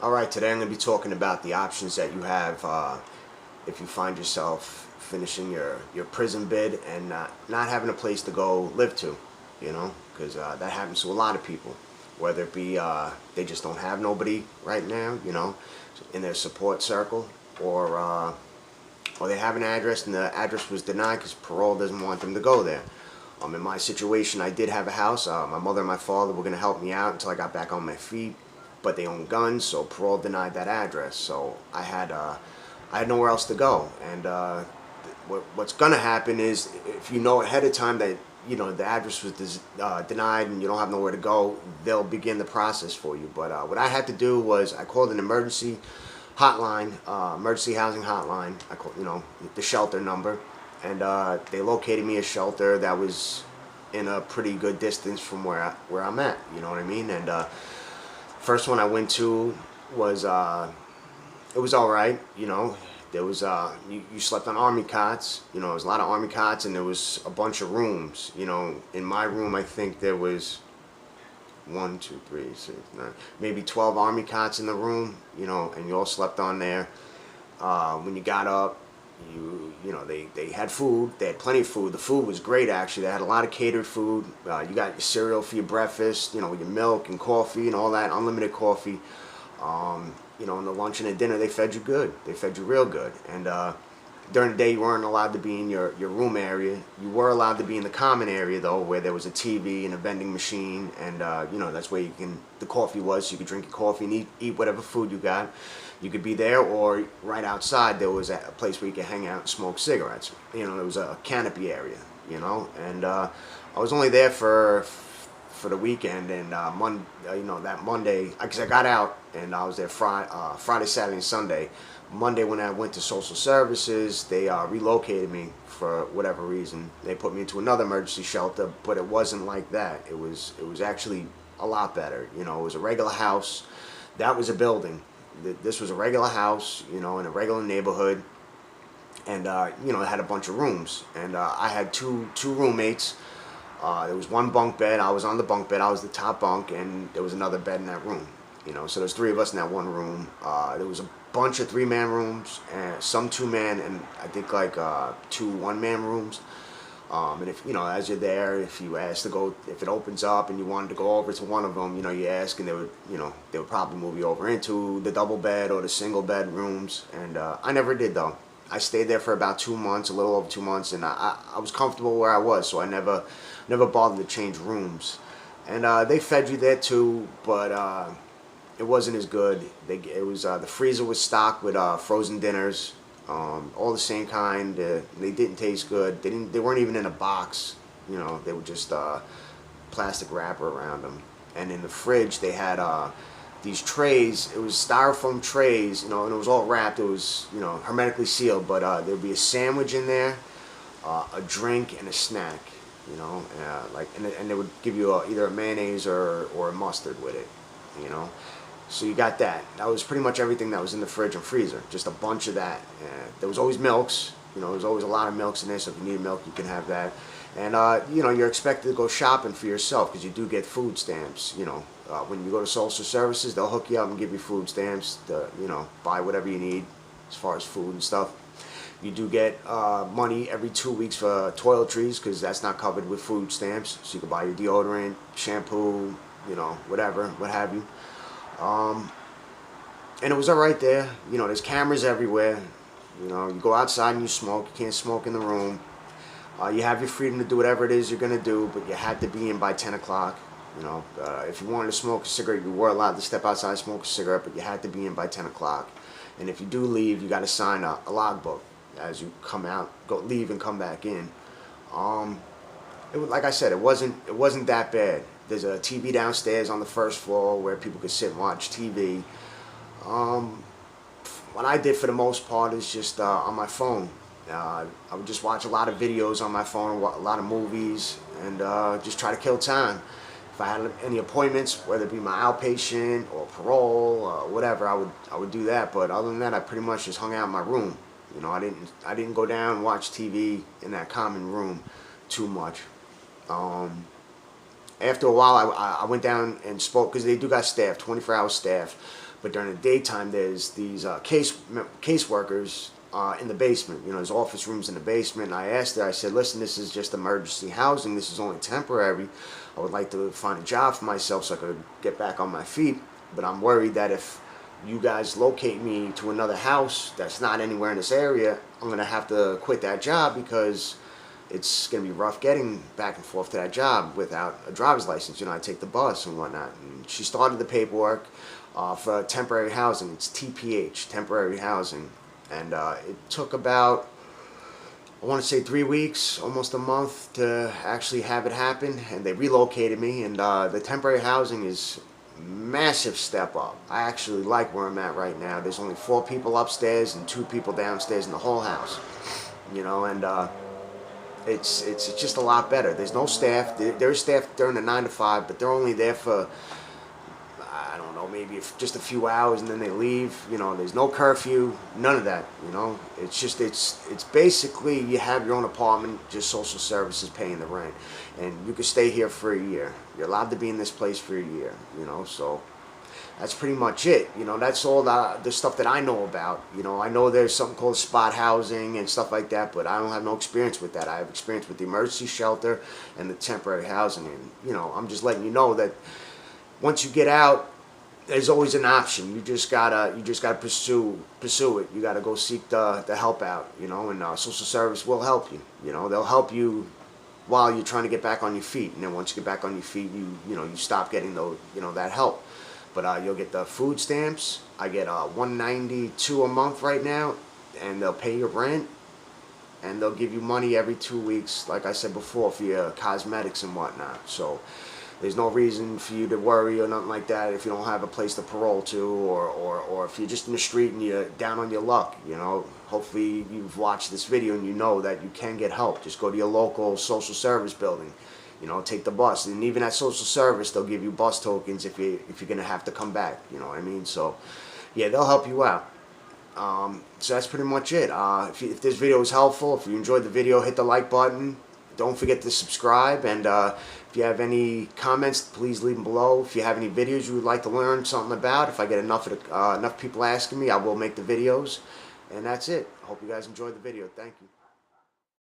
All right, today I'm going to be talking about the options that you have if you find yourself finishing your prison bid and not having a place to go live to, because that happens to a lot of people, whether it be they just don't have nobody right now, in their support circle, or they have an address and the address was denied because parole doesn't want them to go there. In my situation, I did have a house. My mother and my father were going to help me out until I got back on my feet, but they own guns, so parole denied that address. So I had nowhere else to go. And what's going to happen is, if you know ahead of time that the address was denied and you don't have nowhere to go, they'll begin the process for you. But what I had to do was I called an emergency hotline, emergency housing hotline. I called, the shelter number, and they located me a shelter that was in a pretty good distance from where I'm at. You know what I mean? And first one I went to was it was all right. There was you slept on army cots. There was a lot of army cots, and there was a bunch of rooms. In my room, I think there was 1, 2, 3, 6, 9, maybe 12 army cots in the room. And you all slept on there. When you got up, they had food. They had plenty of food. The food was great, actually. They had a lot of catered food. You got your cereal for your breakfast, with your milk and coffee and all that, unlimited coffee. In the lunch and the dinner, they fed you good. They fed you real good. And during the day, you weren't allowed to be in your room area. You were allowed to be in the common area, though, where there was a TV and a vending machine. And, that's where the coffee was, so you could drink your coffee and eat whatever food you got. You could be there, or right outside, there was a place where you could hang out and smoke cigarettes. There was a canopy area, And I was only there for the weekend, and that Monday, because I got out, and I was there Friday, Saturday, and Sunday. Monday, when I went to social services, they relocated me for whatever reason. They put me into another emergency shelter, but it wasn't like that. It was actually a lot better. It was a regular house. That was a building. This was a regular house, in a regular neighborhood, and it had a bunch of rooms. And I had two roommates. There was one bunk bed. I was on the bunk bed. I was the top bunk, and there was another bed in that room. So there's 3 of us in that one room. There was a bunch of 3-man rooms, and some 2-man, and I think like 2 1-man rooms. And if as you're there, if you ask to go, if it opens up and you wanted to go over to one of them, you ask, and they would probably move you over into the double bed or the single bed rooms. And I never did, though. I stayed there for about 2 months, a little over 2 months, and I was comfortable where I was, so I never bothered to change rooms. And they fed you there too, but it wasn't as good. It was the freezer was stocked with frozen dinners, all the same kind. They didn't taste good. They weren't even in a box. They were just plastic wrapper around them. And in the fridge, they had these trays. It was styrofoam trays, and it was all wrapped. It was, hermetically sealed, but there would be a sandwich in there, a drink, and a snack, and they would give you either a mayonnaise or a mustard with it, So you got that. That was pretty much everything that was in the fridge and freezer, just a bunch of that. There was always milks, there was always a lot of milks in there, so if you need milk, you can have that. And, you're expected to go shopping for yourself, because you do get food stamps, when you go to social services, they'll hook you up and give you food stamps to, buy whatever you need as far as food and stuff. You do get money every 2 weeks for toiletries, because that's not covered with food stamps. So you can buy your deodorant, shampoo, whatever, what have you. And it was all right there. There's cameras everywhere. You go outside and you smoke. You can't smoke in the room. You have your freedom to do whatever it is you're going to do, but you had to be in by 10 o'clock. If you wanted to smoke a cigarette, you were allowed to step outside and smoke a cigarette, but you had to be in by 10 o'clock. And if you do leave, you got to sign a logbook as you come out, leave and come back in. Like I said, it wasn't that bad. There's a TV downstairs on the first floor where people could sit and watch TV. What I did for the most part is just on my phone. I would just watch a lot of videos on my phone, a lot of movies, and just try to kill time. If I had any appointments, whether it be my outpatient or parole or whatever, I would do that. But other than that, I pretty much just hung out in my room. I didn't go down and watch TV in that common room too much. After a while, I went down and spoke, because they do got staff, 24-hour staff. But during the daytime, there's these case workers in the basement. You know, there's office rooms in the basement. And I asked her, I said, listen, this is just emergency housing. This is only temporary. I would like to find a job for myself so I could get back on my feet. But I'm worried that if you guys locate me to another house that's not anywhere in this area, I'm going to have to quit that job because it's going to be rough getting back and forth to that job without a driver's license. You know, I take the bus and whatnot. And she started the paperwork for temporary housing. It's TPH, temporary housing. And it took about, I want to say 3 weeks, almost a month to actually have it happen. And they relocated me. And the temporary housing is massive step up. I actually like where I'm at right now. There's only 4 people upstairs and 2 people downstairs in the whole house. You know, and it's just a lot better. There's no staff. There's staff during the 9 to 5, but they're only there for, I don't know, maybe just a few hours and then they leave. You know, there's no curfew, none of that. You know, it's just it's basically you have your own apartment, just social services paying the rent, and you can stay here for a year. You're allowed to be in this place for a year. You know, so that's pretty much it. You know, that's all the stuff that I know about. You know, I know there's something called spot housing and stuff like that, but I don't have no experience with that. I have experience with the emergency shelter and the temporary housing. And, you know, I'm just letting you know that once you get out, there's always an option. You just gotta pursue it. You gotta go seek the help out, you know, and social service will help you. You know, they'll help you while you're trying to get back on your feet. And then once you get back on your feet, you know, you stop getting that help. But you'll get the food stamps. I get $192 a month right now, and they'll pay your rent, and they'll give you money every 2 weeks, like I said before, for your cosmetics and whatnot. So there's no reason for you to worry or nothing like that if you don't have a place to parole to, or if you're just in the street and you're down on your luck. You know, hopefully you've watched this video and you know that you can get help. Just go to your local social service building. You know, take the bus, and even at social service, they'll give you bus tokens if you're gonna have to come back. You know what I mean? So, yeah, they'll help you out. So that's pretty much it. If this video was helpful, if you enjoyed the video, hit the like button. Don't forget to subscribe, and if you have any comments, please leave them below. If you have any videos you would like to learn something about, if I get enough people asking me, I will make the videos. And that's it. I hope you guys enjoyed the video. Thank you.